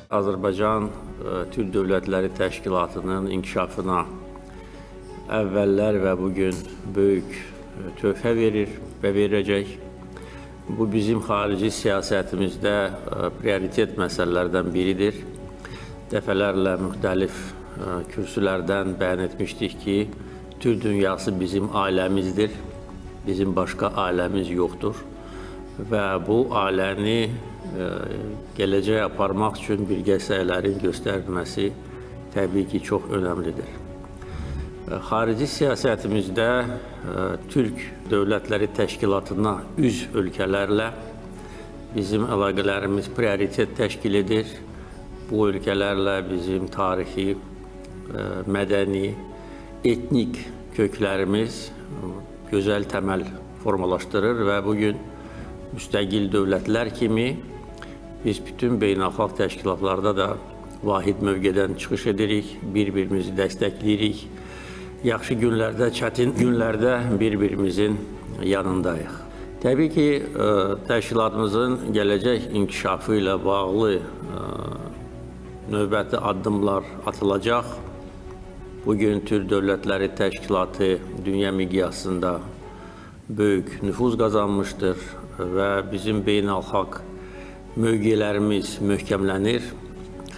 Azərbaycan Türk Dövlətləri Təşkilatının inkişafına əvvəllər və bugün böyük töhfə verir və verəcək. Bu bizim xarici siyasətimizdə prioritet məsələlərdən biridir. Dəfələrlə müxtəlif kürsülərdən bəyan etmişdik ki, Türk dünyası bizim ailəmizdir, bizim başqa ailəmiz yoxdur və bu ailəni gələcəyə aparmaq üçün birgə səylərin göstərilməsi təbii ki, çox önəmlidir. Xarici siyasətimizdə Türk Dövlətləri Təşkilatına üzv ölkələrlə bizim əlaqələrimiz prioritet təşkil edir. Bu ölkələrlə bizim tarixi, mədəni, etnik köklərimiz gözəl təməl formalaşdırır və bugün müstəqil dövlətlər kimi biz bütün beynəlxalq təşkilatlarda da vahid mövqedən çıxış edirik, bir-birimizi dəstəkləyirik. Yaxşı günlərdə, çətin günlərdə bir-birimizin yanındayıq. Təbii ki, təşkilatımızın gələcək inkişafı ilə bağlı növbəti addımlar atılacaq. Bugün Türk Dövlətləri Təşkilatı dünya miqyasında böyük nüfuz qazanmışdır və bizim beynəlxalq mövqelərimiz möhkəmlənir.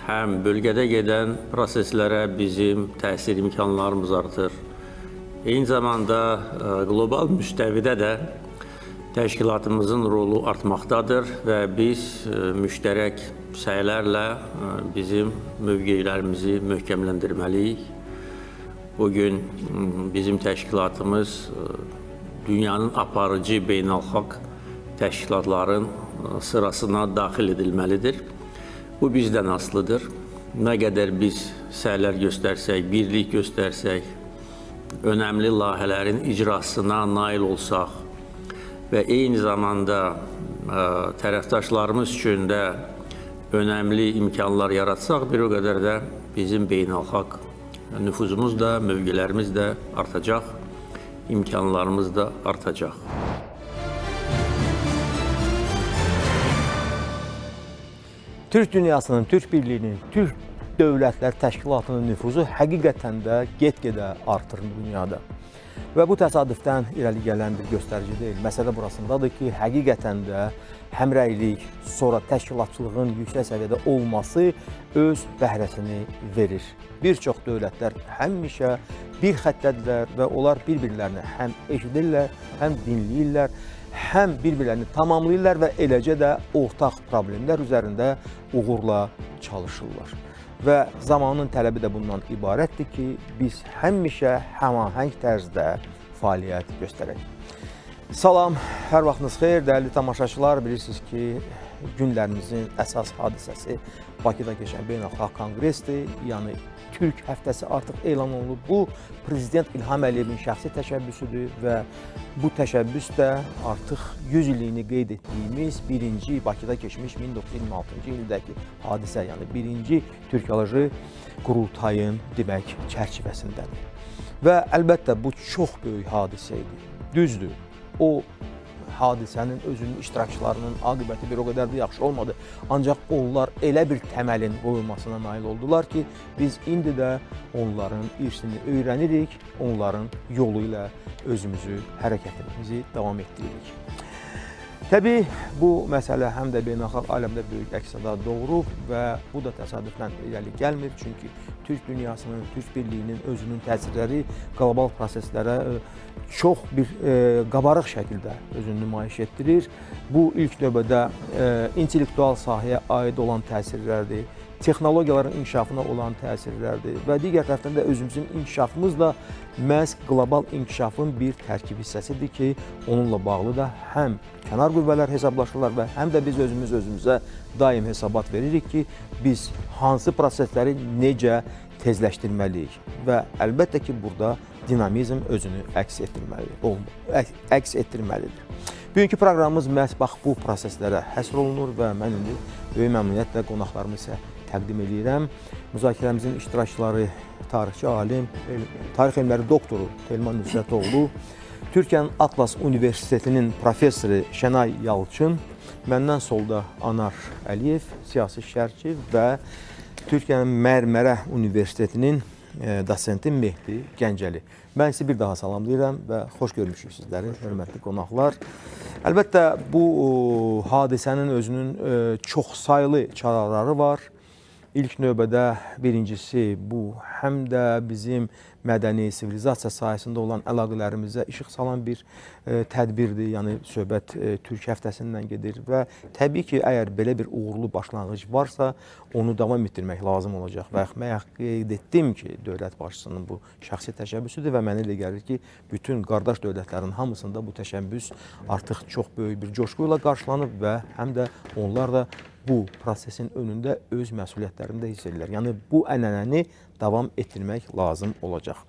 Həm bölgədə gedən proseslərə bizim təsir imkanlarımız artır. Eyni zamanda qlobal müstəvidə də təşkilatımızın rolu artmaqdadır və biz müştərək səylərlə bizim mövqelərimizi möhkəmləndirməliyik. Bugün bizim təşkilatımız dünyanın aparıcı beynəlxalq təşkilatların sırasına daxil edilməlidir. Bu bizdən asılıdır. Nə qədər biz səylər göstərsək, birlik göstərsək, önəmli layihələrin icrasına nail olsaq və eyni zamanda tərəfdaşlarımız üçün də önəmli imkanlar yaratsaq, bir o qədər də bizim beynəlxalq nüfuzumuz da, mövqelərimiz də artacaq, imkanlarımız da artacaq. Türk dünyasının, Türk birliyinin, Türk Dövlətlər Təşkilatının nüfuzu həqiqətən də get-gedə artır dünyada. Və bu təsadüfdən irəli gələn bir göstərici deyil. Məsələ burasındadır ki, həqiqətən də həmrəylik, sonra təşkilatçılığın yüksək səviyyədə olması öz bəhrəsini verir. Bir çox dövlətlər həmişə bir xəttədirlər və onlar bir-birlərini həm eşidirlər, həm dinləyirlər, həm bir-birlərini tamamlayırlar və eləcə də ortaq problemlər üzərində uğurla çalışırlar. Və zamanın tələbi də bundan ibarətdir ki, biz həmişə həmahəng tərzdə fəaliyyət göstərək. Salam, hər vaxtınız xeyir, dəyərli tamaşaçılar. Bilirsiniz ki, günlərimizin əsas hadisəsi Bakıda keçən beynəlxalq konqresdir. Yəni, Türk həftəsi artıq elan olunub. Bu, Prezident İlham Əliyevin şəxsi təşəbbüsüdür və bu təşəbbüs də artıq 100 illiyini qeyd etdiyimiz birinci Bakıda keçmiş 1926-cı ildəki hadisə, yəni birinci Türkoloji qurultayın demək çərçivəsindədir. Və əlbəttə bu çox böyük hadisə idi. Düzdür, o hadisənin özünün iştirakçılarının aqibəti bir o qədər də yaxşı olmadı. Ancaq onlar elə bir təməlin qoyulmasına nail oldular ki, biz indi də onların irsini öyrənirik, onların yolu ilə özümüzü, hərəkətimizi davam etdiririk. Təbii, bu məsələ həm də beynəlxalq aləmdə böyük əks-səda doğurub və bu da təsadüfdən irəli gəlmir. Çünki Türk dünyasının, Türk birliyinin özünün təsirləri qlobal proseslərə çox bir qabarıq şəkildə özünü nümayiş etdirir. Bu ilk növbədə intellektual sahəyə aid olan təsirlərdir, texnologiyaların inkişafına olan təsirlərdir və digər tərəfdən də özümüzün inkişafımız da məhz qlobal inkişafın bir tərkib hissəsidir ki, onunla bağlı da həm kənar qüvvələr hesablaşırlar və həm də biz özümüzə daim hesabat veririk ki, biz hansı prosesləri necə tezləşdirməliyik və əlbəttə ki, burada dinamizm özünü əks etdirməlidir. Bugünkü proqramımız məhz bax bu proseslərə həsr olunur və mən indi böyük məmnuniyyətlə qonaqlarımı isə təqdim edirəm. Müzakirəmizin iştirakçıları tarixçi alim, tarix elmləri doktoru Telman Nüsrətoğlu, Türkiyənin Atlas Universitetinin professoru Şənay Yalçın Məndən solda Anar Əliyev, siyasi şərhçi və Türkiyənin Mərmərə Universitetinin dosenti Mehdi Gəncəli. Mən sizi bir daha salamlayıram və xoş görmüşük sizləri, hörmətli qonaqlar. Əlbəttə, bu hadisənin özünün çoxsaylı çarələri var. İlk növbədə birincisi bu həm də bizim mədəni sivilizasiya sahəsində olan əlaqələrimizə işıq salan bir tədbirdir. Yəni söhbət Türk həftəsindən gedir və təbii ki, əgər belə bir uğurlu başlanğıc varsa, onu davam etdirmək lazım olacaq. Və mən qeyd etdim ki, dövlət başçısının bu şəxsi təşəbbüsüdür və mənə elə gəlir ki, bütün qardaş dövlətlərin hamısında bu təşəbbüs artıq çox böyük bir coşqu ilə qarşılanıb və həm də onlar da bu prosesin önündə öz məsuliyyətlərini də hiss edirlər. Yəni, bu ənənəni davam etdirmək lazım olacaq.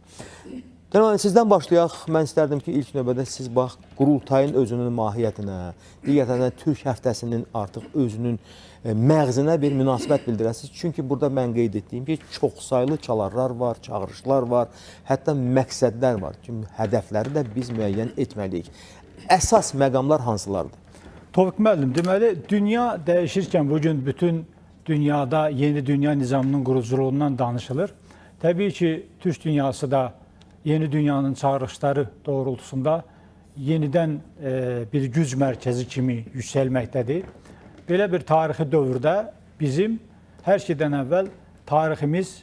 Deməli, sizdən başlayaq. Mən istərdim ki, ilk növbədə siz bax, qurultayın özünün mahiyyətinə, digərlərinə Türk həftəsinin artıq özünün məğzinə bir münasibət bildirəsiniz. Çünki burada mən qeyd etdiyim ki, çoxsaylı çalarlar var, çağırışlar var, hətta məqsədlər var. Çünki hədəfləri də biz müəyyən etməliyik. Əsas məqamlar hansılardır? Tofiq müəllim, deməli, dünya dəyişirkən bugün bütün dünyada yeni dünya nizamının quruculuğundan danışılır. Təbii ki, Türk dünyası da yeni dünyanın çağırışları doğrultusunda yenidən bir güc mərkəzi kimi yüksəlməkdədir. Belə bir tarixi dövrdə bizim hər şeydən əvvəl tariximiz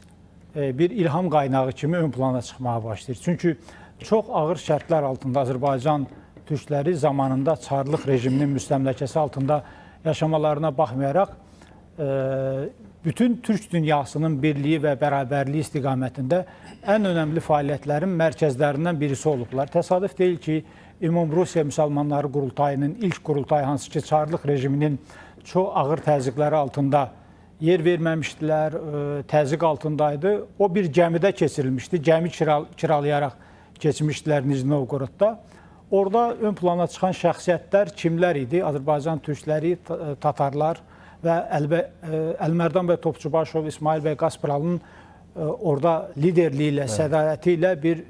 bir ilham qaynağı kimi ön plana çıxmağa başlayır. Çünki çox ağır şərtlər altında Azərbaycan türkləri zamanında Çarlıq rejiminin müstəmləkəsi altında yaşamalarına baxmayaraq bütün Türk dünyasının birliyi və bərabərliyi istiqamətində ən önəmli fəaliyyətlərin mərkəzlərindən birisi olublar. Təsadüf deyil ki, Ümum Rusiya Müsəlmanları Qurultayının ilk qurultayı, hansı ki, Çarlıq rejiminin çox ağır təzyiqləri altında yer verməmişdilər, təzyiq altındaydı. O bir gəmidə keçirilmişdi, gəmi kiralayaraq keçmişdilər Nizhny Novgorodda. Orada ön plana çıxan şəxsiyyətlər kimlər idi? Azərbaycan türkləri, tatarlar və Əlmərdan bəy Topçubaşov, İsmail bəy Qaspıralının orada liderliyi ilə, sədaləti ilə bir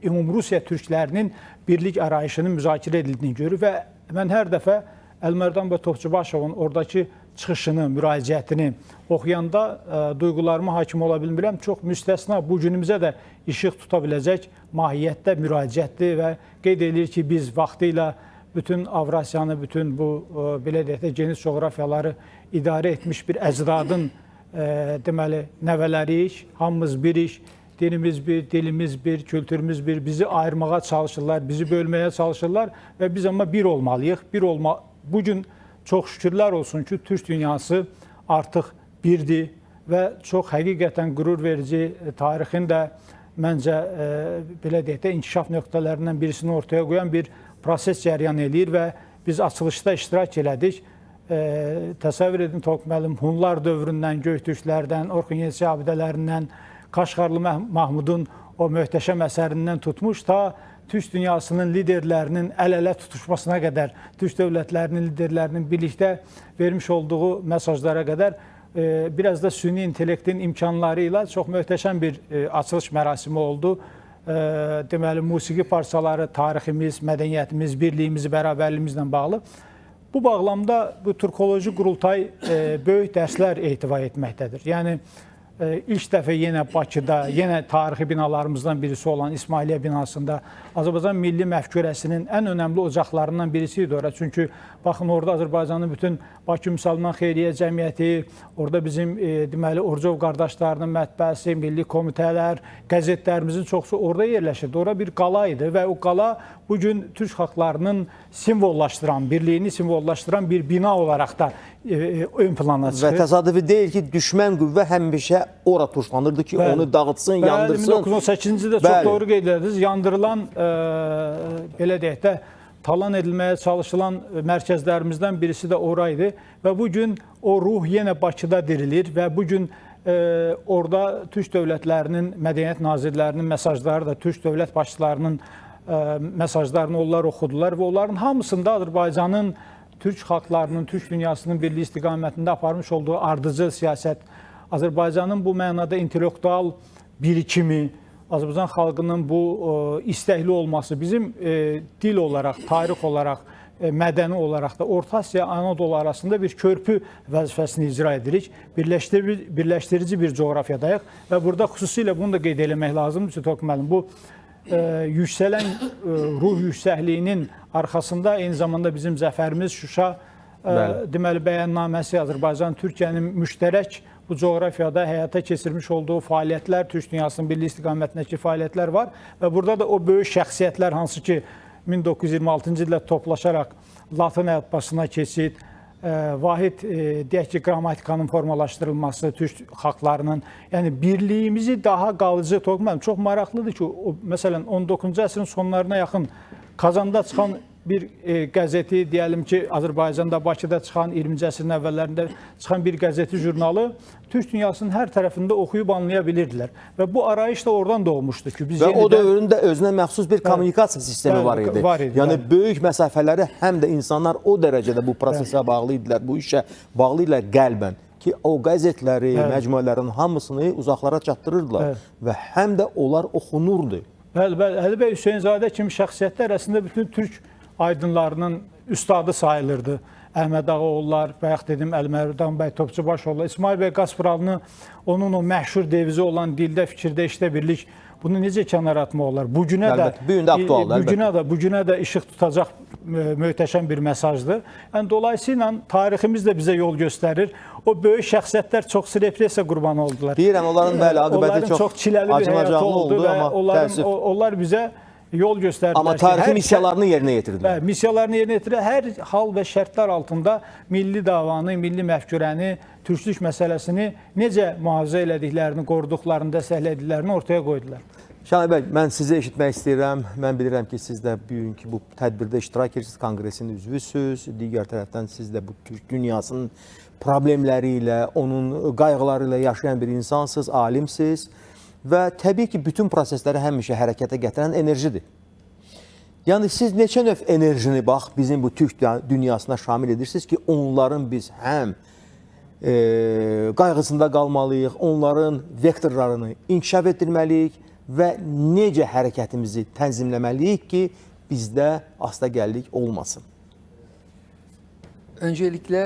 Ümumrusiya türklərinin birlik arayışının müzakirə edildiyini görür və mən hər dəfə Əlmərdan bəy Topçubaşovun oradakı çıxışını, müraciətini oxuyanda duyğularıma hakim ola bilmirəm. Çox müstəsna, bu günümüzə də işıq tuta biləcək mahiyyətdə müraciətdir və qeyd edir ki, biz vaxtilə bütün Avrasiyanı, bütün bu, belə deyək də, geniş coğrafiyaları idarə etmiş bir əcdadın deməli, nəvələriyik, hamımız birik, dinimiz bir, dilimiz bir, kültürümüz bir, bizi ayırmağa çalışırlar, bizi bölməyə çalışırlar və biz amma bir olmalıyıq. Bugün çox şükürlər olsun ki, Türk dünyası artıq birdir və çox həqiqətən qürur verici, tarixin də məncə belə deyək də, inkişaf nöqtələrindən birisini ortaya qoyan bir proses cəryan edir və biz açılışda iştirak elədik. Təsəvvür edin, Tofiq müəllim, Hunlar dövründən, Göytürklərdən, Orxun Yenisi abidələrindən, Qaşqarlı Mahmudun o möhtəşəm əsərindən tutmuş, ta Türk dünyasının liderlərinin əl-ələ tutuşmasına qədər, Türk dövlətlərinin liderlərinin birlikdə vermiş olduğu mesajlara qədər biraz da süni intellektin imkanları ilə çox möhtəşəm bir açılış mərasimi oldu. Deməli, musiqi parçaları, tariximiz, mədəniyyətimiz, birliyimiz, bərabərliyimizlə bağlı. Bu bağlamda bu Türkoloji Qurultay böyük dərslər ehtiva etməkdədir. Yəni, ilk dəfə yenə Bakıda, yenə tarixi binalarımızdan birisi olan İsmailiyyə binasında Azərbaycan milli məfkurəsinin ən önəmli ocaqlarından birisi idi ora. Çünki baxın, orada Azərbaycanın bütün Bakı Müsəlman Xeyriyyə Cəmiyyəti, orada bizim deməli Orcov qardaşlarının mətbəəsi, milli komitələr, qəzetlərimizin çoxsu orada yerləşirdi. Ora bir qala idi və o qala bugün Türk xalqlarının simvollaşdıran, birliyini simvollaşdıran bir bina olaraq da ön plana çıxır. Və təsadüfi deyil ki, düşmən qüvvə həmişə ora tuşlanırdı ki, onu dağıtsın, yandırsın. 1918-ci də çox doğru qeyd ediniz. Yandırılan, belə deyək də, talan edilməyə çalışılan mərkəzlərimizdən birisi də oraydı və bugün o ruh yenə Bakıda dirilir və bugün orada Türk dövlətlərinin, mədəniyyət nazirlərinin mesajları da, Türk dövlət başçılarının mesajlarını onlar oxudular və onların hamısında Azərbaycanın, Türk xalqlarının, Türk dünyasının birliyi istiqamətində aparmış olduğu ardıcıl siyasət, Azərbaycanın bu mənada intellektual birikimi, Azərbaycan xalqının bu istəkli olması bizim dil olaraq, tarix olaraq, mədəni olaraq da Orta Asiya, Anadolu arasında bir körpü vəzifəsini icra edirik. Birləşdirici bir coğrafiyadayıq və burada xüsusilə bunu da qeyd eləmək lazımdır ki, Toğrul müəllim, bu yüksələn ruh yüksəkliyinin arxasında eyni zamanda bizim zəfərimiz Şuşa deməli bəyannaməsi, Azərbaycan Türkiyənin müştərək bu coğrafiyada həyata keçirmiş olduğu fəaliyyətlər, Türk dünyasının birlik istiqamətindəki fəaliyyətlər var və burada da o böyük şəxsiyyətlər hansı ki 1926-cı ildə toplaşaraq Latın əlifbasına keçid, vahid deyək ki, qrammatikanın formalaşdırılması Türk xalqlarının, yəni birliyimizi daha qalıcı toxunmam. Çox maraqlıdır ki, məsələn 19-cu əsrin sonlarına yaxın Kazanda çıxan bir qəzeti, deyəlim ki, Azərbaycanda, Bakıda çıxan, 20-ci əsrin əvvəllərində çıxan bir qəzeti, jurnalı Türk dünyasının hər tərəfində oxuyub anlaya bilirdilər. Və bu arayış da oradan doğmuşdu ki, biz və o dövrün də özünə məxsus bir kommunikasiya sistemi var idi. Yəni böyük məsafələri həm də insanlar o dərəcədə bu prosesə bağlı idilər, bu işə bağlı idilər qəlbən ki, o qəzetləri, məcmuələrin hamısını uzaqlara çatdırırdılar və həm də onlar oxunurdu. Bəli, Əli bəy Hüseynzadə kimi şəxsiyyətlər əslində bütün Türk aydınlarının üstadı sayılırdı. Əhməd Ağaoğullar, bayaq dedim Əlimərdan bəy Topçubaşoğlu, İsmail bəy Qaspıralını onun o məşhur devizi olan dildə, fikirdə, işdə birlik, bunu necə kənara atmaq olar? Bu günə də işıq tutacaq möhtəşəm bir mesajdır. Yəni dolayısıyla tariximiz də bizə yol göstərir. O böyük şəxsiyyətlər çox repressiya qurbanı oldular. Deyirəm, onların bəli aqibəti çox çiləli bir həyatı oldu və onlar bizə yol göstərdilər. Amma tarixi missiyalarını yerinə yetirdilər. Missiyalarını yerinə yetirdilər. Hər hal və şərtlər altında milli davanı, milli məfkürəni, türklük məsələsini necə mühafizə elədiklərini, qoruduqlarını, dəstəklədiklərini ortaya qoydular. Şahin bəy, mən sizi eşitmək istəyirəm. Mən bilirəm ki, siz də bugünkü bu tədbirdə iştirak edirsiniz, konqresin üzvüsünüz. Digər tərəfdən siz də bu Türk dünyasının problemləri ilə, onun qayğıları ilə yaşayan bir insansınız, alimsiniz. Və təbii ki, bütün prosesləri həmişə hərəkətə gətirən enerjidir. Yəni, siz neçə növ enerjini bax, bizim bu Türk dünyasına şamil edirsiniz ki, onların biz həm qayğısında qalmalıyıq, onların vektorlarını inkişaf etdirməliyik və necə hərəkətimizi tənzimləməliyik ki, bizdə astagəllik olmasın. Öncelikle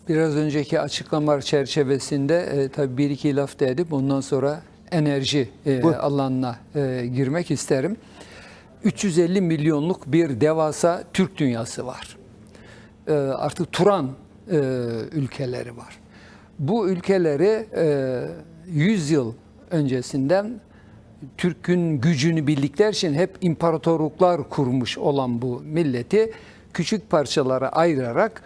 biraz önceki açıklamalar çerçevesinde tabii bir iki laf edip ondan sonra enerji alanına girmek isterim. 350 milyonluk bir devasa Türk dünyası var. Artık Turan ülkeleri var. Bu ülkeleri 100 yıl öncesinden Türk'ün gücünü bildikleri için hep imparatorluklar kurmuş olan bu milleti küçük parçalara ayırarak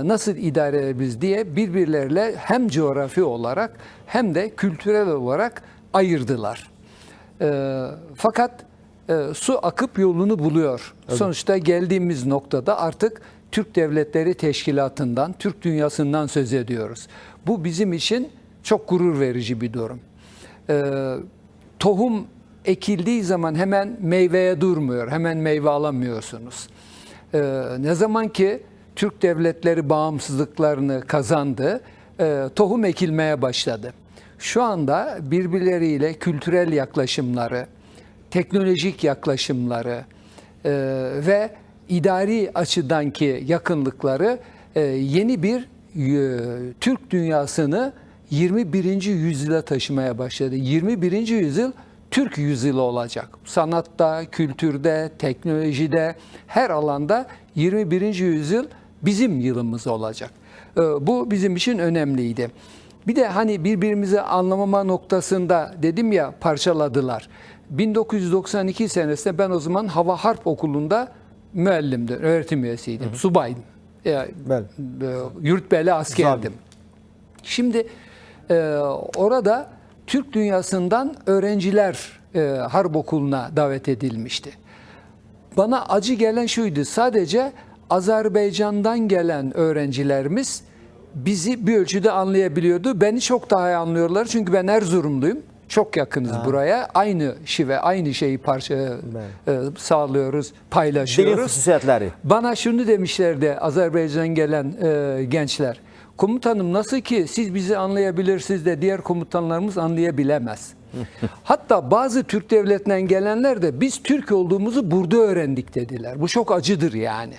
nasıl idare edebiliriz diye birbirleriyle hem coğrafi olarak hem de kültürel olarak ayırdılar. Fakat su akıp yolunu buluyor. Evet. Sonuçta geldiğimiz noktada artık Türk Devletleri Teşkilatı'ndan, Türk dünyasından söz ediyoruz. Bu bizim için çok gurur verici bir durum. Tohum ekildiği zaman hemen meyveye durmuyor, hemen meyve alamıyorsunuz. Ne zaman ki Türk devletleri bağımsızlıklarını kazandı, tohum ekilmeye başladı. Şu anda birbirleriyle kültürel yaklaşımları, teknolojik yaklaşımları ve idari açıdanki yakınlıkları yeni bir Türk dünyasını 21. yüzyıla taşımaya başladı. 21. yüzyıl Türk yüzyılı olacak. Sanatta, kültürde, teknolojide, her alanda 21. yüzyıl bizim yılımız olacak. Bu bizim için önemliydi. Bir de hani birbirimizi anlamama noktasında dedim ya parçaladılar. 1992 senesinde ben o zaman Hava Harp Okulu'nda müellimdim, öğretim üyesiydim, subaydım. Yurtbeli askerdim. Şimdi orada Türk dünyasından öğrenciler Harp Okulu'na davet edilmişti. Bana acı gelen şuydu, sadece Azerbaycan'dan gelen öğrencilerimiz bizi bir ölçüde anlayabiliyordu. Beni çok daha iyi anlıyorlar çünkü ben Erzurumluyum. Çok yakınız buraya. Aynı şive, aynı şeyi sağlıyoruz, paylaşıyoruz. Dilin hususiyetleri. Bana şunu demişlerdi Azerbaycan'dan gelen gençler. Komutanım nasıl ki siz bizi anlayabilirsiniz de diğer komutanlarımız anlayabilemez. Hatta bazı Türk devletinden gelenler de biz Türk olduğumuzu burada öğrendik dediler. Bu çok acıdır yani.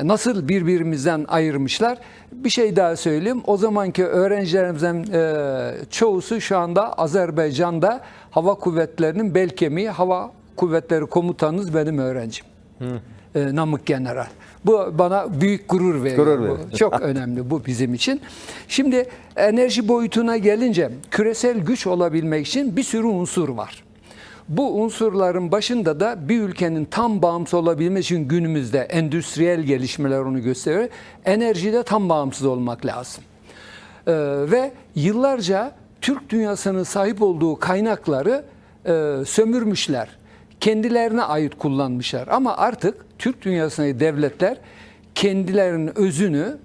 Nasıl birbirimizden ayırmışlar? Bir şey daha söyleyeyim. O zamanki öğrencilerimizden çoğusu şu anda Azerbaycan'da Hava Kuvvetleri'nin bel kemiği, Hava Kuvvetleri Komutanınız benim öğrencim. Namık General. Bu bana büyük gurur veriyor. Bu çok önemli bu bizim için. Şimdi enerji boyutuna gelince küresel güç olabilmek için bir sürü unsur var. Bu unsurların başında da bir ülkenin tam bağımsız olabilmesi için günümüzde endüstriyel gelişmeler onu gösteriyor. Enerjide tam bağımsız olmak lazım. Ve yıllarca Türk dünyasının sahip olduğu kaynakları sömürmüşler. Kendilerine ait kullanmışlar. Ama artık Türk dünyasındaki devletler kendilerinin özünü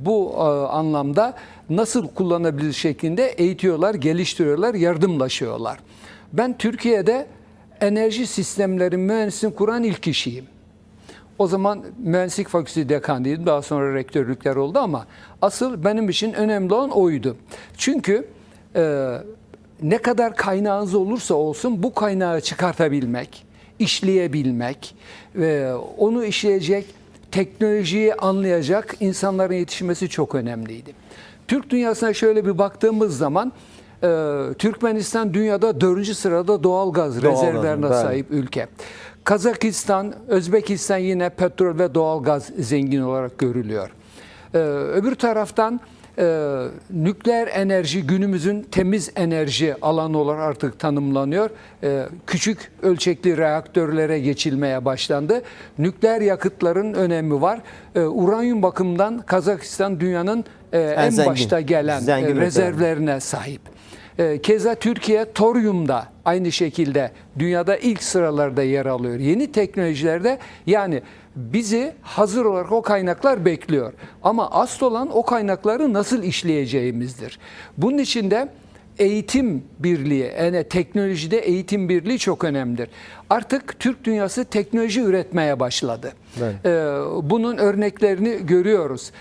bu anlamda nasıl kullanabilir şeklinde eğitiyorlar, geliştiriyorlar, yardımlaşıyorlar. Ben Türkiye'de enerji sistemleri mühendisliğini kuran ilk kişiyim. O zaman mühendislik fakültesi dekanıydım. Daha sonra rektörlükler oldu ama asıl benim için önemli olan oydu. Çünkü ne kadar kaynağınız olursa olsun bu kaynağı çıkartabilmek, işleyebilmek ve onu işleyecek teknolojiyi anlayacak insanların yetişmesi çok önemliydi. Türk dünyasına şöyle bir baktığımız zaman Türkmenistan dünyada 4. sırada doğalgaz rezervlerine sahip ülke. Kazakistan, Özbekistan yine petrol ve doğalgaz zengin olarak görülüyor. Öbür taraftan nükleer enerji günümüzün temiz enerji alanı olarak artık tanımlanıyor. Küçük ölçekli reaktörlere geçilmeye başlandı. Nükleer yakıtların önemi var. Uranyum bakımından Kazakistan dünyanın en zengin, başta gelen rezervlerine sahip. Keza Türkiye toryumda aynı şekilde dünyada ilk sıralarda yer alıyor. Yeni teknolojilerde yani bizi hazır olarak o kaynaklar bekliyor. Ama asıl olan o kaynakları nasıl işleyeceğimizdir. Bunun için de eğitim birliği, yani teknolojide eğitim birliği çok önemlidir. Artık Türk dünyası teknoloji üretmeye başladı. Bunun örneklerini görüyoruz.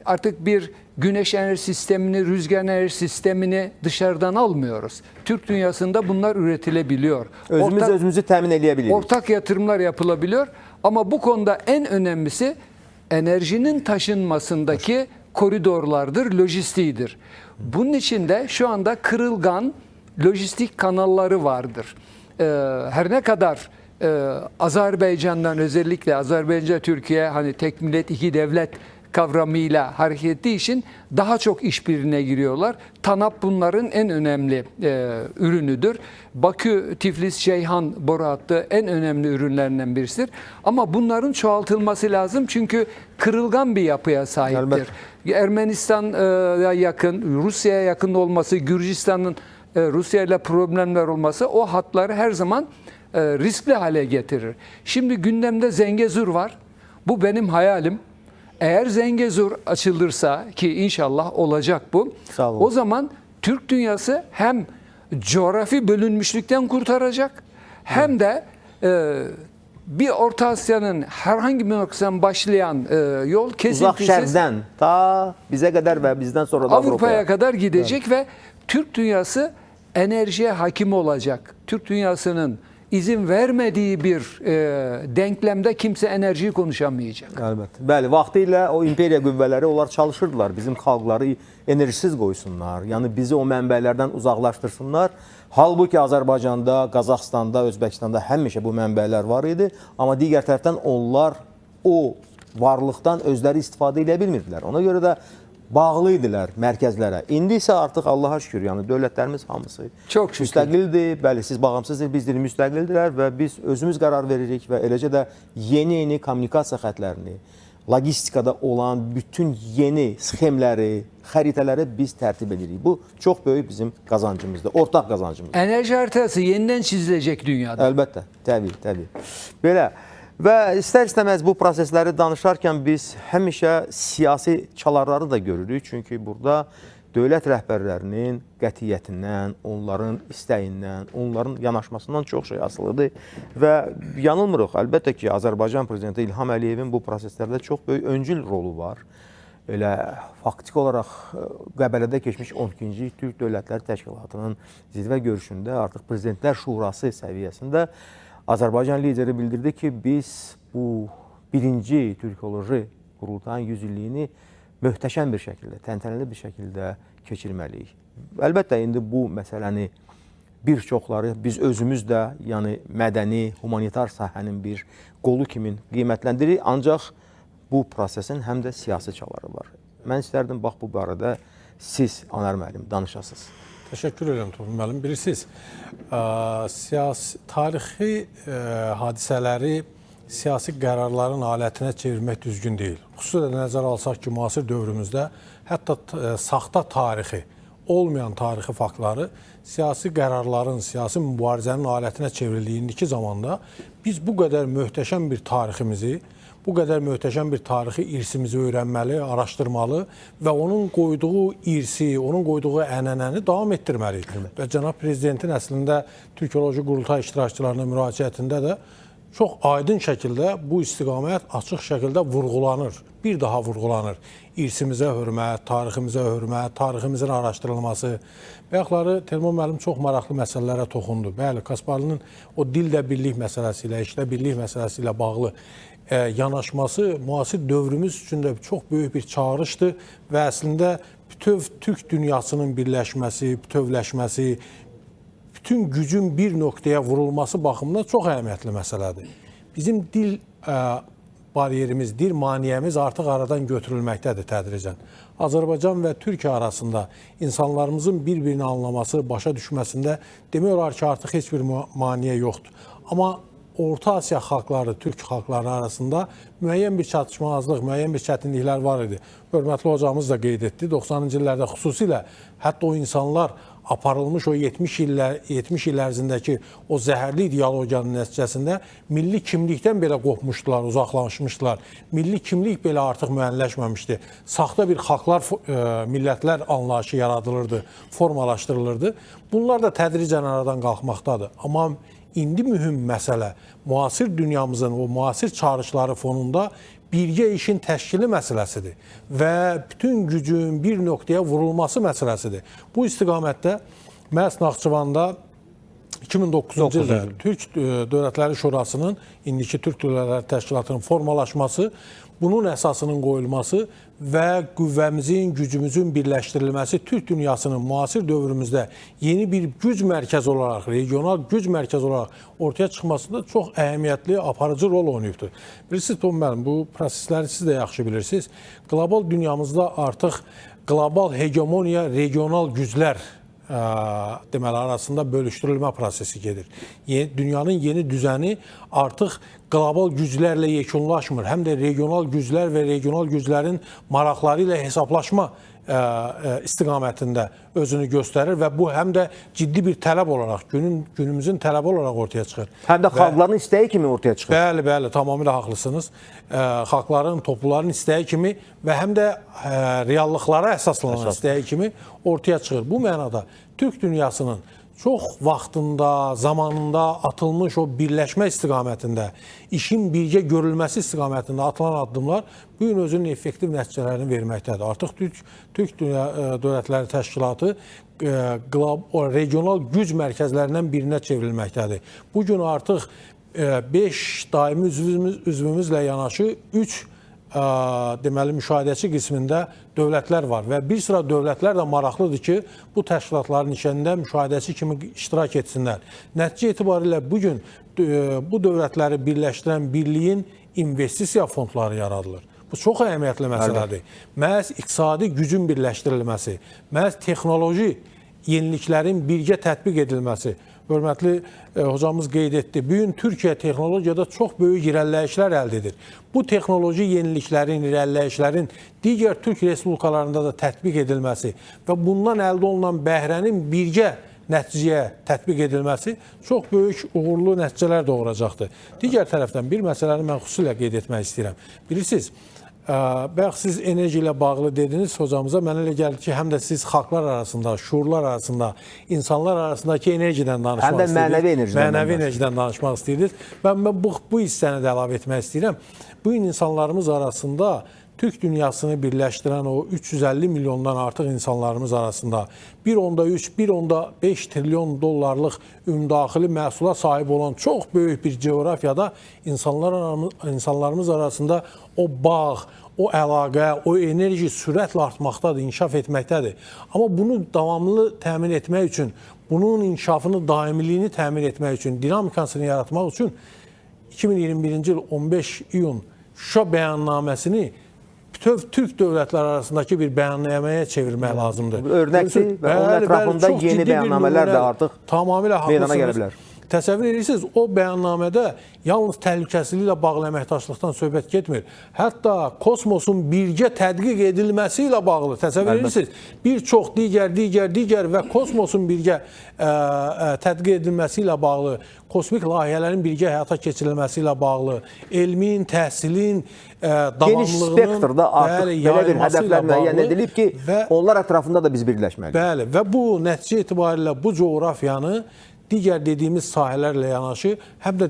Artık bir güneş enerji sistemini, rüzgar enerji sistemini dışarıdan almıyoruz. Türk dünyasında bunlar üretilebiliyor. Özümüzü təmin edebiliyoruz. Ortak yatırımlar yapılabiliyor. Ama bu konuda en önemlisi enerjinin taşınmasındaki koridorlardır, lojistiğidir. Bunun için de şu anda kırılgan lojistik kanalları vardır. Her ne kadar Azerbaycan'dan özellikle Azerbaycan Türkiye hani tek millet iki devlet kavramıyla hareket ettiği için daha çok işbirliğine giriyorlar. TANAP bunların en önemli ürünüdür. Bakü, Tiflis, Ceyhan boru hattı en önemli ürünlerinden birisidir. Ama bunların çoğaltılması lazım çünkü kırılgan bir yapıya sahiptir. Ermenistan'a yakın, Rusya'ya yakın olması, Gürcistan'ın Rusya ile problemler olması o hatları her zaman riskli hale getirir. Şimdi gündemde Zengezur var. Bu benim hayalim. Eğer Zengezur açılırsa ki inşallah olacak bu. O zaman Türk dünyası hem coğrafi bölünmüşlükten kurtaracak hem de bir Orta Asya'nın herhangi bir noktadan başlayan yol kesintisiz Uzak şərqdən ta bizə qədər və bizdən sonra da Avrupa'ya kadar gidecek ve Türk dünyası enerjiye hakim olacak. Türk dünyasının izin vermediği bir denklemde kimse enerjiyi konuşamayacak. Əlbəttə. Bəli, vaxtilə o imperiya qüvvələri onlar çalışırdılar. Bizim xalqları enerjisiz qoysunlar. Yəni bizi o mənbələrdən uzaqlaşdırsınlar. Halbuki Azərbaycanda, Qazaxstanda, Özbəkistanda həmişə bu mənbələr var idi. Amma digər tərəfdən onlar o varlıqdan özləri istifadə edə bilmirdilər. Ona görə də bağlı idilər mərkəzlərə. İndi isə artıq Allaha şükür, yəni dövlətlərimiz hamısı çox şükür müstəqildir. Bəli, siz bağımsızsınız, biz müstəqildirlər və biz özümüz qərar veririk və eləcə də yeni kommunikasiya xətlərini, logistikada olan bütün yeni sxemləri, xəritələri biz tərtib edirik. Bu çox böyük bizim qazancımızdır, ortaq qazancımızdır. Enerji haritası yeniden çizilecek dünyada. Əlbəttə, təbii. Belə və istər-istəməz bu prosesləri danışarkən biz həmişə siyasi çalarları da görürük. Çünki burada dövlət rəhbərlərinin qətiyyətindən, onların istəyindən, onların yanaşmasından çox şey asılıdır. Və yanılmırıq, əlbəttə ki, Azərbaycan prezidenti İlham Əliyevin bu proseslərdə çox böyük öncül rolu var. elə faktiki olaraq Qəbələdə keçmiş 12-ci Türk Dövlətləri Təşkilatının zirvə görüşündə artıq Prezidentlər Şurası səviyyəsində Azərbaycan lideri bildirdi ki, biz bu birinci Türkoloji qurultayın 100 illiyini möhtəşəm bir şəkildə, təntənəli bir şəkildə keçirməliyik. Əlbəttə, indi bu məsələni bir çoxları biz özümüz də, yəni mədəni, humanitar sahənin bir qolu kimi qiymətləndiririk, ancaq bu prosesin həm də siyasi çaları var. Mən istərdim, bax, bu barədə siz, Anar müəllim, danışasınız. Təşəkkür edirəm, Tofiq müəllim. Bilirsiniz, tarixi hadisələri siyasi qərarların alətinə çevirmək düzgün deyil. Xüsusilə nəzərə alsaq ki, müasir dövrümüzdə hətta saxta tarixi, olmayan tarixi faktları siyasi qərarların, siyasi mübarizənin alətinə çevrildiyi indiki zamanda biz bu qədər möhtəşəm bir tariximizi, bu qədər möhtəşəm bir tarixi irsimizi öyrənməli, araşdırmalı və onun qoyduğu irsi, onun qoyduğu ənənəni davam etdirməliyik. Və cənab Prezidentin əslində Türkoloji Qurultay iştirakçılarına müraciətində də çox aydın şəkildə bu istiqamət açıq şəkildə vurğulanır, bir daha vurğulanır. İrsimizə hörmət, tariximizə hörmət, tariximizin araşdırılması. Bayaqları Telman müəllim çox maraqlı məsələlərə toxundu. Bəli, Kasparlının o dildə birlik məsələsi ilə, işdə birlik məsələsi ilə bağlı yanaşması müasir dövrümüz üçün də çox böyük bir çağırışdır və əslində bütöv Türk dünyasının birləşməsi, bütövləşməsi, bütün gücün bir nöqtəyə vurulması baxımından çox əhəmiyyətli məsələdir. Bizim dil bariyerimiz, dil maniyəmiz artıq aradan götürülməkdədir tədricən. Azərbaycan və Türkiyə arasında insanlarımızın bir-birini anlaması, başa düşməsində demək olar ki, artıq heç bir maniyə yoxdur. Amma Orta Asiya xalqları, Türk xalqları arasında müəyyən bir çatışmazlıq, müəyyən bir çətinliklər var idi. Hörmətli hocamız da qeyd etdi. 90-cı illərdə xüsusilə hətta o insanlar aparılmış o 70 il ərzindəki o zəhərli ideologiyanın nəticəsində milli kimlikdən belə qopmuşdular, uzaqlaşmışdılar. Milli kimlik belə artıq müəyyənləşməmişdi. Saxta bir xalqlar, millətlər anlayışı yaradılırdı, formalaşdırılırdı. Bunlar da tədricən aradan qalxmaqdadır. Amma İndi mühüm məsələ müasir dünyamızın o müasir çağrışları fonunda birgə işin təşkili məsələsidir və bütün gücün bir nöqtəyə vurulması məsələsidir. Bu istiqamətdə məhz Naxçıvanda 2009-cu ildə Türk Dövlətləri Şurasının, indiki Türk Dövlətləri Təşkilatının formalaşması, bunun əsasının qoyulması və qüvvəmizin, gücümüzün birləşdirilməsi Türk dünyasının müasir dövrümüzdə yeni bir güc mərkəzi olaraq, regional güc mərkəzi olaraq ortaya çıxmasında çox əhəmiyyətli, aparıcı rol oynayıbdır. Bilirsiniz, Tom müəllim, bu prosesləri siz də yaxşı bilirsiniz. Qlobal dünyamızda artıq qlobal hegemoniya, regional güclər deməli arasında bölüşdürülmə prosesi gedir. Dünyanın yeni düzəni artıq qlobal güclərlə yekunlaşmır. Həm də regional güclər və regional güclərin maraqları ilə hesablaşma istiqamətində özünü göstərir və bu həm də ciddi bir tələb olaraq, günümüzün tələbi olaraq ortaya çıxır. Həm də xalqların istəyi kimi ortaya çıxır. Bəli, bəli, tamamilə haqlısınız. Xalqların, toplumların istəyi kimi və həm də reallıqlara əsaslanan istəyi kimi ortaya çıxır. Bu mənada Türk dünyasının çox vaxtında, zamanında atılmış o birləşmə istiqamətində, işin birgə görülməsi istiqamətində atılan addımlar bu gün özünün effektiv nəticələrini verməkdədir. Artıq Türk Dövlətləri Təşkilatı regional güc mərkəzlərindən birinə çevrilməkdədir. Bu gün artıq 5 daimi üzvümüzlə yanaşı 3 deməli müşahidəçi qismində dövlətlər var və bir sıra dövlətlər də maraqlıdır ki, bu təşkilatların içində müşahidəçi kimi iştirak etsinlər. Nəticə etibarilə bugün bu dövlətləri birləşdirən birliyin investisiya fondları yaradılır. Bu çox əhəmiyyətli məsələdir. Məhz iqtisadi gücün birləşdirilməsi, məhz texnoloji yeniliklərin birgə tətbiq edilməsi. Hörmətli hocamız qeyd etdi. Bugün Türkiyə texnologiyada çox böyük irəliləyişlər əldə edir. Bu texnoloji yeniliklərin, irəliləyişlərin digər Türk respublikalarında da tətbiq edilməsi və bundan əldə olunan bəhrənin birgə nəticəyə tətbiq edilməsi çox böyük uğurlu nəticələr doğuracaqdır. Digər tərəfdən bir məsələni mən xüsusilə qeyd etmək istəyirəm. Bilirsiniz, bayaq siz enerji ilə bağlı dediniz hocamıza, mənə elə gəlir ki, həm də siz xalqlar arasında, şuurlar arasında, insanlar arasındakı enerjidən danışmaq istəyirsiniz. Həm də mənəvi enerjidən danışmaq istəyirsiniz. Mən bu hissəni də əlavə etmək istəyirəm. Bu gün insanlarımız arasında Türk dünyasını birləşdirən o 350 milyondan artıq insanlarımız arasında 1.3, 1.5 trilyon dollarlıq ümumdaxili məhsula sahib olan çox böyük bir coğrafiyada insanlarımız arasında o bağ, o əlaqə, o enerji sürətlə artmaqdadır, inkişaf etməkdədir. Amma bunu davamlı təmin etmək üçün, bunun inkişafını, daimiliyini təmin etmək üçün, dinamikasını yaratmaq üçün 2021-ci il 15 iyun Şuşa bəyannaməsini bütöv Türk dövlətləri arasındakı bir bəyannaməyə çevirmək lazımdır. Örnəkdir və onun ətrafında yeni bəyannamələr də artıq tamamilə meydana gələ haqlısınız. bilər. Təsəvvür edirsiniz, o bəyannamədə yalnız təhlükəsizlik ilə bağlı əməkdaşlıqdan söhbət getmir. Hətta kosmosun birgə tədqiq edilməsi ilə bağlı, təsəvvür edirsiniz, bir çox digər və kosmosun birgə tədqiq edilməsi ilə bağlı, kosmik layihələrin birgə həyata keçirilməsi ilə bağlı, elmin, təhsilin Geniş davamlılığının spektrdə artıq belə bir hədəflər müəyyən edilib ki, onlar ətrafında da biz birləşməliyik. Bəli, və bu nəticə etibarilə bu coğrafiyanı digər dediyimiz sahələrlə yanaşı, həm də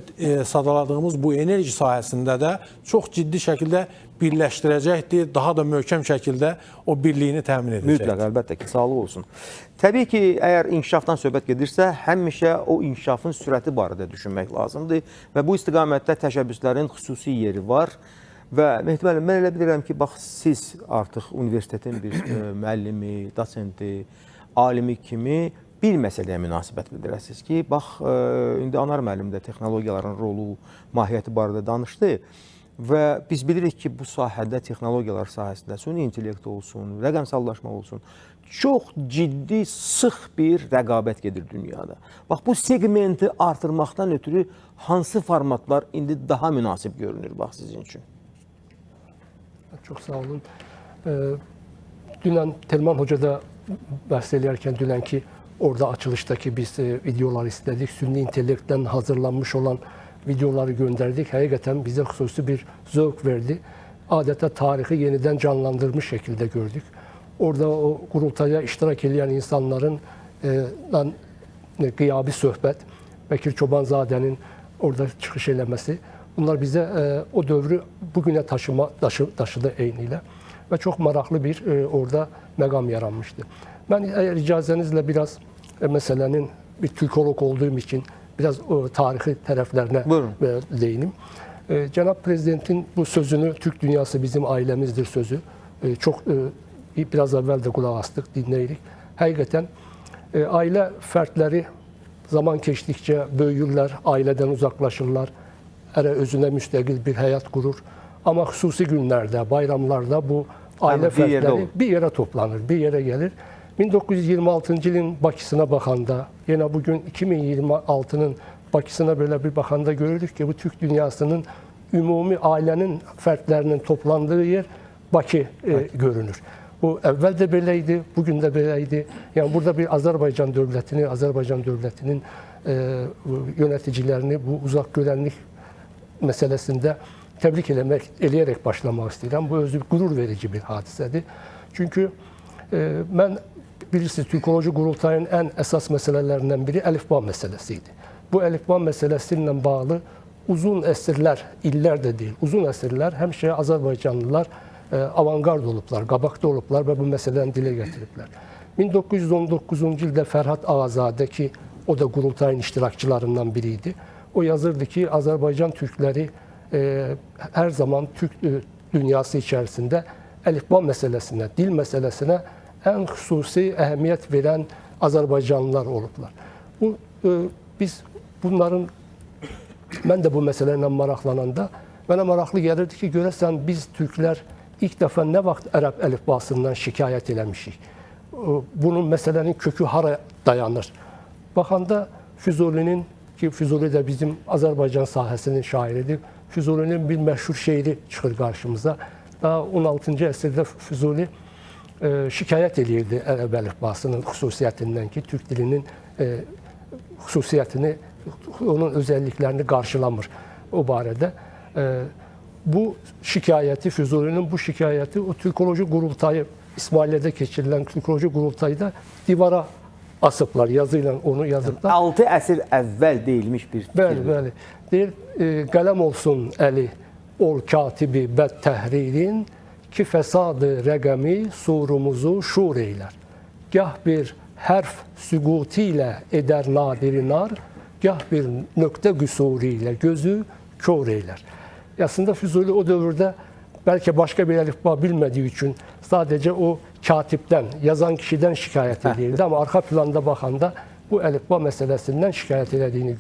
sadaladığımız bu enerji sahəsində də çox ciddi şəkildə birləşdirəcəkdir, daha da möhkəm şəkildə o birliyini təmin edəcəkdir. Mütləq, əlbəttə ki, sağlıq olsun. Təbii ki, əgər inkişafdan söhbət gedirsə, həmişə o inkişafın sürəti barədə düşünmək lazımdır və bu istiqamətdə təşəbbüslərin xüsusi yeri var. Və Mehdi müəllim, mən elə bilirəm ki, bax, siz artıq universitetin bir müəllimi, dosenti, alimi kimi bir məsələyə münasibət bildirəsiniz ki, bax, indi Anar müəllim də texnologiyaların rolu, mahiyyəti barədə danışdı və biz bilirik ki, bu sahədə, texnologiyalar sahəsində süni intellekt olsun, rəqəmsallaşma olsun, çox ciddi, sıx bir rəqabət gedir dünyada. Bax, bu segmenti artırmaqdan ötürü hansı formatlar indi daha münasib görünür, bax, sizin üçün? Çox sağ olun. Dünən Telman Hoca da bəhs edərkən dünənki orada açılışdakı biz videoları istədik. Süni intellektdən hazırlanmış olan videoları göndərdik. Həqiqətən bizə xüsusi bir zövq verdi. Adətə tarixi yenidən canlandırmış şəkildə gördük. Orada o qurultaya iştirak edən insanların qiyabi söhbət, Bəkir Çobanzadənin orada çıxış eləməsi, bunlar bizə o dövrü bugünə daşıdı eyni ilə və çox maraqlı bir orada məqam yaranmışdı. Mən əgər icazənizlə biraz məsələnin bir türkoloq olduğum için biraz o tarixi tərəflərinə deyinim. Cənab Prezidentin bu sözünü, Türk dünyası bizim ailəmizdir sözü, çox biraz əvvəl də qulaq astıq, dinləyirik. Həqiqətən ailə fərdləri zaman keçdikcə böyüyürlər, ailədən uzaqlaşırlar, ərə özünə müstəqil bir həyat qurur. Amma xüsusi günlərdə, bayramlarda bu ailə fərdləri bir yerə toplanır, bir yerə gəlir. 1926-cı ilin Bakısına baxanda, yenə bugün 2026-nın Bakısına belə bir baxanda görürük ki, bu Türk dünyasının ümumi ailənin fərdlərinin toplandığı yer Bakı görünür. Bu əvvəl də belə idi, bugün də belə idi. Yəni burada bir Azərbaycan dövlətinin yöneticilərini bu uzaq görənlik məsələsində təbrik eləyərək başlamaq istəyirəm. Bu özü qürur verici bir hadisədir. Çünki mən bilirsiniz, Türkoloji Qurultayın ən əsas məsələlərindən biri əlifba məsələsi idi. Bu əlifba məsələsi ilə bağlı uzun əsrlər, illər də deyil, uzun əsrlər həmişə Azərbaycanlılar avangard olublar, qabaqda olublar və bu məsələni dilə gətiriblər. 1919-cu ildə Fərhad Ağazadə ki, o da Qurultayın iştirakçılarından biri idi. O yazırdı ki, Azərbaycan türkləri hər zaman Türk dünyası içərisində əlifba məsələsinə, dil məsələsinə ən xüsusi əhəmiyyət verən Azərbaycanlılar olublar. Biz bunların, mən də bu məsələ ilə maraqlananda, mənə maraqlı gəlirdi ki, görəsən biz türklər ilk dəfə nə vaxt ərəb əlifbasından şikayət eləmişik? Bunun məsələnin kökü hara dayanır? Baxanda Füzulinin, ki Füzuli də bizim Azərbaycan sahəsinin şairidir, Füzulinin bir məşhur şeiri çıxır qarşımıza. Daha 16-cı əsrdə Füzuli şikayət edirdi ərəb əlifbasının xüsusiyyətindən ki, türk dilinin xüsusiyyətini, onun özəlliklərini qarşılamır o barədə. Bu şikayəti, Füzulinin bu şikayəti o Türkoloji Qurultayı, İsmailiyədə keçirilən Türkoloji Qurultayda divara asıblar, yazı ilə onu yazıblar. 6 əsr əvvəl deyilmiş bir fikir. Bəli, bəli. Deyir, qələm olsun əli, ol katibi bəd təhririn, ki fəsadı rəqəmi surumuzu şur eylər. Gah bir hərf süquti ilə edər nadiri nar, gah bir nöqtə qüsuri ilə gözü kör eylər. Aslında Füzuli o dövrdə bəlkə başqa bir əlifba bilmədiyi üçün sadəcə o katibdən, yazan kişidən şikayət edirdi. Amma arxa planda baxanda bu əlifba məsələsindən şikayət edildiyini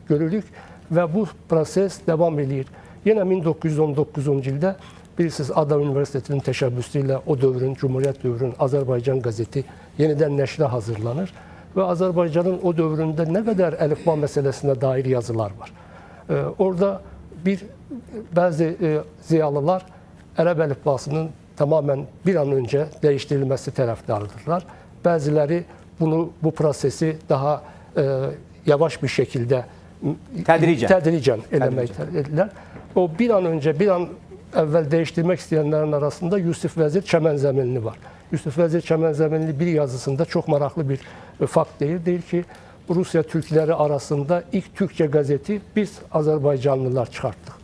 görürük və bu proses davam edir. Yenə 1919-cu ildə bilirsiniz Ada Universitetinin təşəbbüsü ilə o dövrün, Cumhuriyyət dövrünün Azərbaycan qəzeti yenidən nəşrə hazırlanır və Azərbaycanın o dövründə nə qədər əlifba məsələsinə dair yazılar var. Orada bəzi ziyalılar ərəb əlifbasının tamamən bir an öncə dəyişdirilməsi tərəfdarıdırlar. Bəziləri bu prosesi daha yavaş bir şəkildə tədricən eləməkdədirlər. O bir an öncə, bir an əvvəl dəyişdirmək istəyənlərin arasında Yusif Vəzir Çəmənzəminli var. Yusif Vəzir Çəmənzəminli bir yazısında çox maraqlı bir fakt deyir. Deyir ki, Rusiya türkləri arasında ilk türkçə qəzeti biz Azərbaycanlılar çıxartdıq.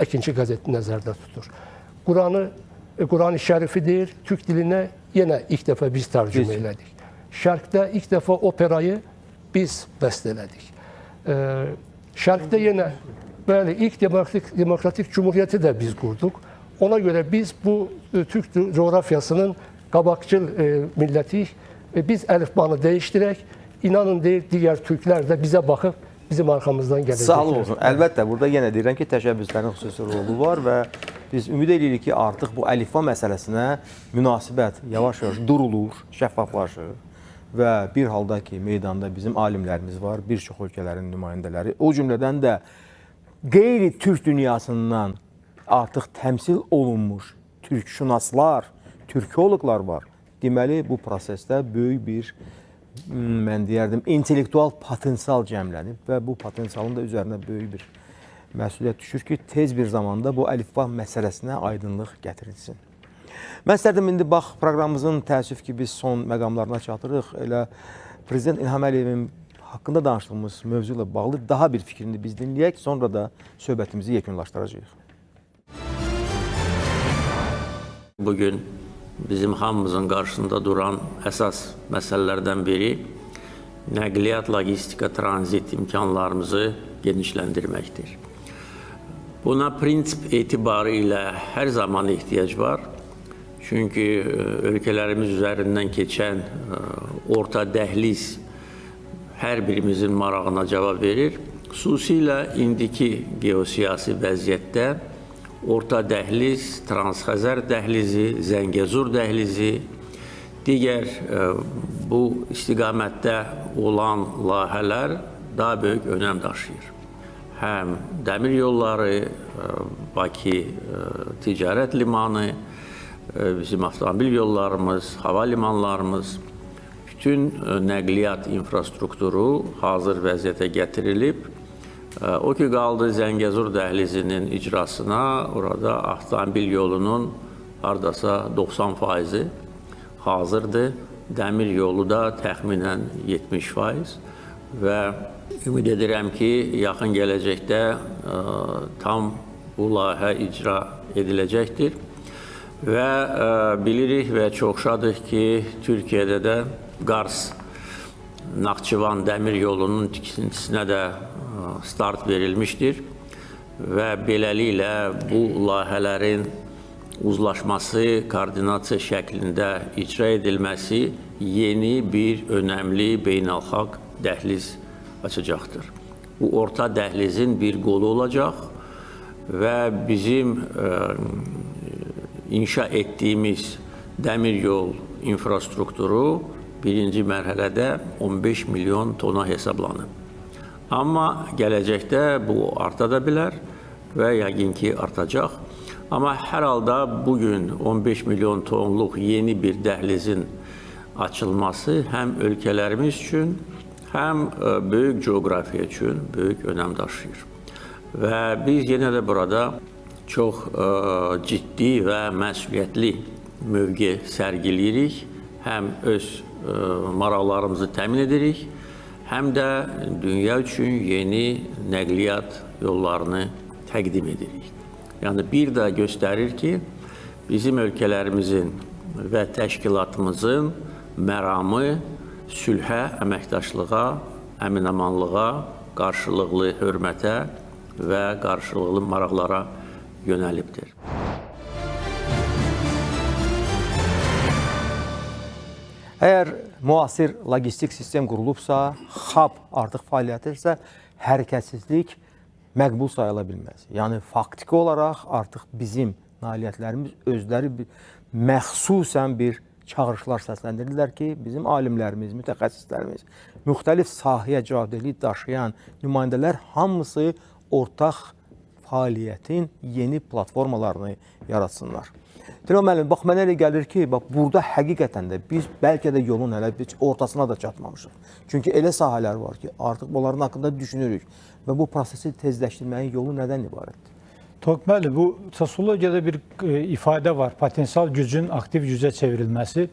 Əkinci qəzeti nəzərdə tutur. Quran-ı Şərifi deyir, türk dilinə yenə ilk dəfə biz tərcümə elədik. Şərqdə ilk dəfə operayı biz bəstələdik. Şərqdə yenə bəli, ilk demokratik cumhuriyyəti də biz qurduq. Ona görə biz bu türk coğrafiyasının qabaqcıl millətiyik. Biz əlifbanı dəyişdirək. İnanın deyir, digər türklər də bizə baxıb bizim arxamızdan gələcəklər. Sağ olun. Əlbəttə, burada yenə deyirəm ki, təşəbbüslərin xüsusi rolu var və biz ümid edirik ki, artıq bu əlifba məsələsinə münasibət yavaş-yavaş durulur, şəffaflaşır və bir halda ki, meydanda bizim alimlərimiz var, bir çox ölkələrin nümayəndələri, o cümlədən də qeyri-türk dünyasından artıq təmsil olunmuş türkşünaslar, türkoloqlar var. Deməli, bu prosesdə böyük bir, mən deyərdim, intellektual potensial cəmlənib və bu potensialın da üzərinə böyük bir məsuliyyət düşür ki, tez bir zamanda bu əlifba məsələsinə aydınlıq gətirilsin. Mən istərdim, indi bax, proqramımızın təəssüf ki, biz son məqamlarına çatırıq. Elə Prezident İlham Əliyevin haqqında danışdığımız mövzu ilə bağlı daha bir fikrini biz dinləyək, sonra da söhbətimizi yekunlaşdıracağıq. Bugün bizim hamımızın qarşısında duran əsas məsələlərdən biri nəqliyyat, logistika, tranzit imkanlarımızı genişləndirməkdir. Buna prinsip etibarı ilə hər zaman ehtiyac var. Çünki ölkələrimiz üzərindən keçən orta dəhliz hər birimizin marağına cavab verir. Xüsusilə indiki geosiyasi vəziyyətdə orta dəhliz, Transxəzər dəhlizi, Zəngəzur dəhlizi, digər bu istiqamətdə olan layihələr daha böyük önəm daşıyır. Həm dəmir yolları, Bakı ticarət limanı, bizim avtomobil yollarımız, hava limanlarımız, bütün nəqliyyat infrastrukturu hazır vəziyyətə gətirilib. O ki, qaldı Zəngəzur dəhlizinin icrasına, orada avtomobil yolunun hardasa 90% hazırdır. Dəmir yolu da təxminən 70% və ümid edirəm ki, yaxın gələcəkdə tam bu layihə icra ediləcəkdir. Və bilirik və çox şadıq ki, Türkiyədə də Qars-Naxçıvan dəmir yolunun tikintisinə də start verilmişdir və beləliklə bu layihələrin uzlaşması, koordinasiya şəklində icra edilməsi yeni bir önəmli beynəlxalq dəhliz açacaqdır. Bu orta dəhlizin bir qolu olacaq və bizim inşa etdiyimiz dəmir yol infrastrukturu birinci mərhələdə 15 milyon tona hesablanıb. Amma gələcəkdə bu arta da bilər və yəqin ki artacaq. Amma hər halda bugün 15 milyon tonluq yeni bir dəhlizin açılması həm ölkələrimiz üçün, həm böyük coğrafiya üçün böyük önəm daşıyır. Və biz yenə də burada çox ciddi və məsuliyyətli mövqe sərgiləyirik. Həm öz maraqlarımızı təmin edirik, həm də dünya üçün yeni nəqliyyat yollarını təqdim edirik. Yəni bir də göstərir ki, bizim ölkələrimizin və təşkilatımızın məramı sülhə, əməkdaşlığa, əminamanlığa, qarşılıqlı hörmətə və qarşılıqlı maraqlara yönəlibdir. Əgər müasir logistik sistem qurulubsa, hub artıq fəaliyyət edirsə, hərəkətsizlik məqbul sayıla bilməz. Yəni, faktiki olaraq artıq bizim nailiyyətlərimiz özləri məxsusən bir çağırışlar səsləndirirlər ki, bizim alimlərimiz, mütəxəssislərimiz, müxtəlif sahəyə cavabdehlik daşıyan nümayəndələr hamısı ortaq fəaliyyətin yeni platformalarını yaratsınlar. Dilon müəllim, bax, mənə elə gəlir ki, bax, burada həqiqətən də biz bəlkə də yolun hələ ortasına da çatmamışıq. Çünki elə sahələr var ki, artıq bunların haqqında düşünürük və bu prosesi tezləşdirməyin yolu nədən ibarətdir? Toq müəllim, bu sosiologiyada bir ifadə var, potensial gücün aktiv gücə çevrilməsi.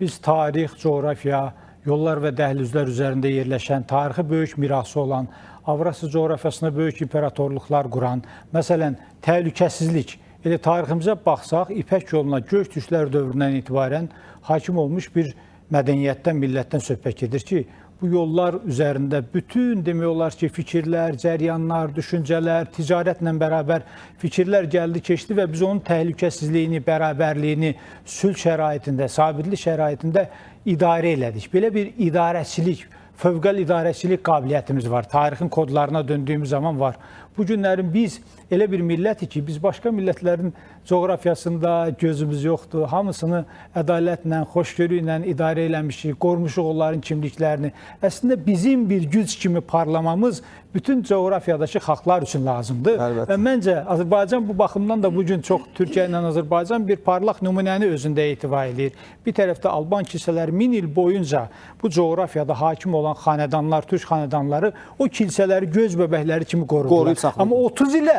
Biz tarix, coğrafiya, yollar və dəhlizlər üzərində yerləşən, tarixi böyük mirası olan, Avrasiya coğrafiyasında böyük imperatorluqlar quran, məsələn, təhlükəsizlik, elə tariximizə baxsaq, İpək yoluna gök türklər dövründən etibarən hakim olmuş bir mədəniyyətdən, millətdən söhbət gedir ki, bu yollar üzərində bütün demək olar ki, fikirlər, cəryanlar, düşüncələr, ticarətlə bərabər fikirlər gəldi, keçdi və biz onun təhlükəsizliyini, bərabərliyini sülh şəraitində, sabitlik şəraitində idarə elədik. Belə bir idarəçilik, fövqəl idarəçilik qabiliyyətimiz var. Tarixin kodlarına döndüyümüz zaman var. Bu günlərin biz elə bir millətik ki, biz başqa millətlərin coğrafiyasında gözümüz yoxdur. Hamısını ədalətlə, xoşgörüklə idarə eləmişik, qormuşuq onların kimliklərini. Əslində bizim bir güc kimi parlamamız bütün coğrafiyadakı xalqlar üçün lazımdır. Əlbəttə. Və məncə Azərbaycan bu baxımdan da bugün çox Türkiyə ilə Azərbaycan bir parlaq nümunəni özündə etibar edir. Bir tərəfdə Alban kilsələri 1000 il boyunca bu coğrafiyada hakim olan xanədanlar, türk xanədanları o kilsələri göz bəbəkləri kimi qorudular. Amma 30 ilə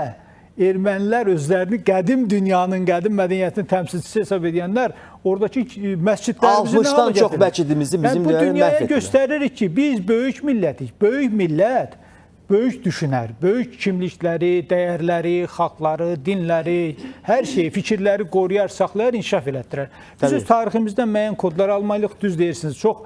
ermənilər özlərini qədim dünyanın, qədim mədəniyyətinin təmsilçisi hesab edənlər oradakı məscidlərimizi 60-dan çox məscidimizi bizim bu dünyaya məhv etdilər. göstəririk ki, biz böyük millətik. Böyük millət böyük düşünər, böyük kimlikləri, dəyərləri, xalqları, dinləri, hər şeyi, fikirləri qoruyar, saxlayar, inkişaf elətdirər. Biz öz tariximizdən müəyyən kodlar almalıyıq, düz deyirsiniz. Çox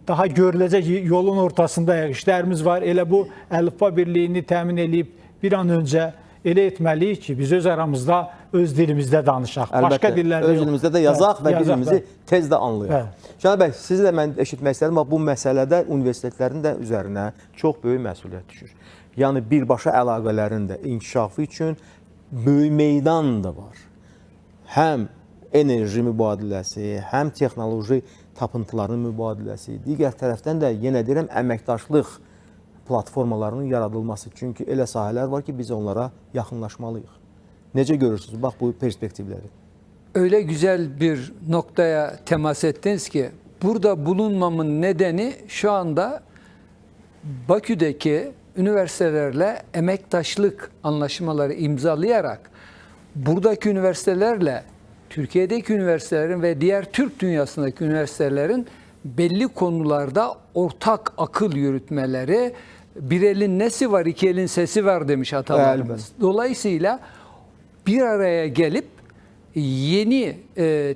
daha görüləcək yolun ortasındayıq, işlərimiz var. Elə bu əlifba birliyini təmin edib bir an öncə elə etməliyik ki, biz öz aramızda, öz dilimizdə danışaq. Başqa dillərdə öz dilimizdə də yazaq və dilimizi tez də anlayaq. Cənab bəy, sizi də mən eşitmək istədim, amma bu məsələdə universitetlərin də üzərinə çox böyük məsuliyyət düşür. Yəni, birbaşa əlaqələrin də inkişafı üçün böyük meydan da var. Həm enerji mübadiləsi, həm texnoloji tapıntıların mübadiləsi, digər tərəfdən də yenə deyirəm əməkdaşlıq platformalarının yaradılması. Çünki elə sahələr var ki, biz onlara yaxınlaşmalıyıq. Necə görürsünüz? Bax, bu perspektivləri. Öyle güzel bir noktaya temas ettiniz ki, burada bulunmamın nedeni şu anda Bakü'deki üniversitelerle emektaşlık anlaşmaları imzalayarak buradaki üniversitelerle Türkiye'deki üniversitelerin ve diğer Türk dünyasındaki üniversitelerin belli konularda ortak akıl yürütmeleri, bir elin nesi var, iki elin sesi var demiş atalarımız. Dolayısıyla bir araya gelip yeni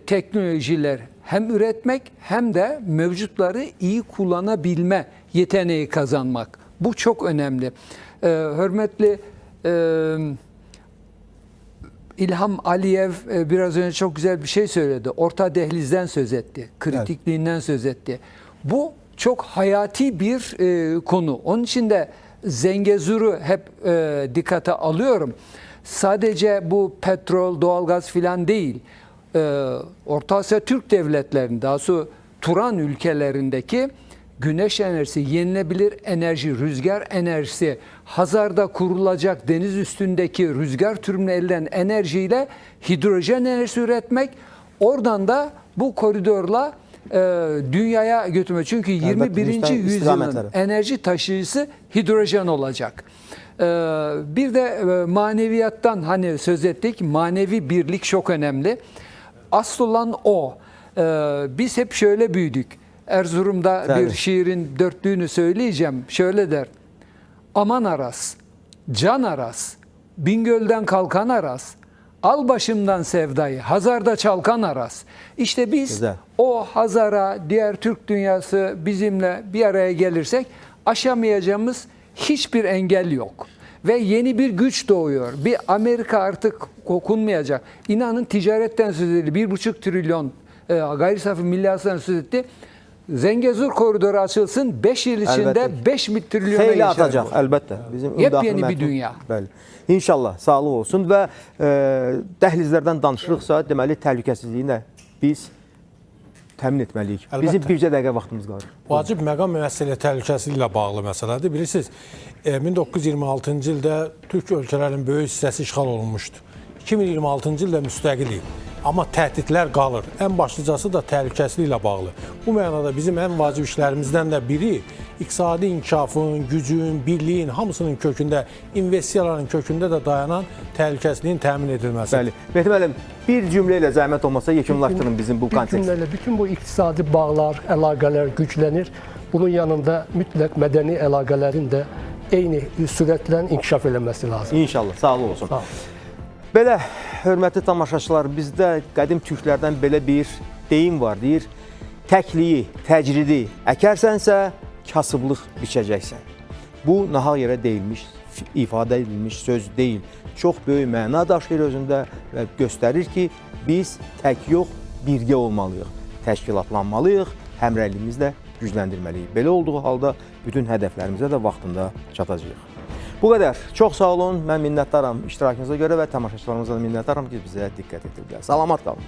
teknolojiler hem üretmek hem de mevcutları iyi kullanabilme yeteneği kazanmak. Bu çok önemli. Hürmetli İlham Aliyev biraz önce çok güzel bir şey söyledi. Orta dehlizden söz etti. Kritikliğinden söz etti. Bu çok hayati bir konu. Onun için de Zengezur'u hep dikkate alıyorum. Sadece bu petrol, doğalgaz filan değil. Orta Asya Türk devletlerinde, daha sonra Turan ülkelerindeki güneş enerjisi, yenilebilir enerji, rüzgar enerjisi, Hazar'da kurulacak deniz üstündeki rüzgar türbini elde eden enerjiyle hidrojen enerjisi üretmek, oradan da bu koridorla dünyaya götürmek. Çünkü 21. yüzyılın enerji taşıyıcısı hidrojen olacak. Bir de maneviyattan hani söz ettik, manevi birlik çok önemli. Asıl olan o. Biz hep şöyle büyüdük. Erzurum'da bir şiirin dörtlüğünü söyleyeceğim. Şöyle der. Aman Aras, can Aras, Bingöl'den kalkan Aras, Al başımdan sevdayı, Hazar'da çalkan aras. İşte biz Güzel. o Hazar'a, diğer Türk dünyası bizimle bir araya gelirsek aşamayacağımız hiçbir engel yok. Ve yeni bir güç doğuyor. Bir Amerika artık okunmayacak. İnanın ticaretten söz edildi. 1,5 trilyon gayri safi milli hasıladan söz etti. Zengezur koridoru açılsın, 5 yıl içinde Əlbəttə. 5 trilyona Xeyli yaşar atacaq, bu. əlbəttə. Bizim Yepyeni ümumi bir dünya. Bəli. İnşallah sağlıq olsun və dəhlizlərdən danışırıqsa, deməli təhlükəsizliyi də biz təmin etməliyik. Əlbəttə. Bizim bircə dəqiqə vaxtımız qalır. Vacib məqam müəssisəli təhlükəsizliyi ilə bağlı məsələdir. Bilirsiniz, 1926-cı ildə Türk ölkələrinin böyük hissəsi işğal olunmuşdu. 2026-cı ildə müstəqillik. Amma təhdidlər qalır. Ən başlıcası da təhlükəsizlik ilə bağlı. Bu mənada bizim ən vacib işlərimizdən də biri iqtisadi inkişafın, gücün, birliyin hamısının kökündə, investisiyaların kökündə də dayanan təhlükəsizliyin təmin edilməsidir. Bəli. Mehdi müəllim, bir cümlə ilə zəhmət olmasa yekunlaşdırın bizim bu Bir konteksti. cümlələ bütün bu iqtisadi bağlar, əlaqələr güclənir. Bunun yanında mütləq mədəni əlaqələrin də eyni sürətlə inkişaf eləməsi lazım. İnşallah, sağlıq olsun. Sağ ol. Belə, hörmətli tamaşaçılar, bizdə qədim türklərdən belə bir deyim var, deyir, təkliyi, təcridi əkərsənsə, kasıblıq biçəcəksən. Bu, nahaq yerə deyilmiş, ifadə edilmiş söz deyil. Çox böyük məna daşıyır özündə və göstərir ki, biz tək yox, birgə olmalıyıq, təşkilatlanmalıyıq, həmrəyliyimizi də gücləndirməliyik. Belə olduğu halda bütün hədəflərimizə də vaxtında çatacağıq. Bu qədər. Çox sağ olun. Mən minnətdaram iştirakınıza görə və tamaşaçılarımıza da minnətdaram ki, bizə diqqət etirdilər. Salamat qalın.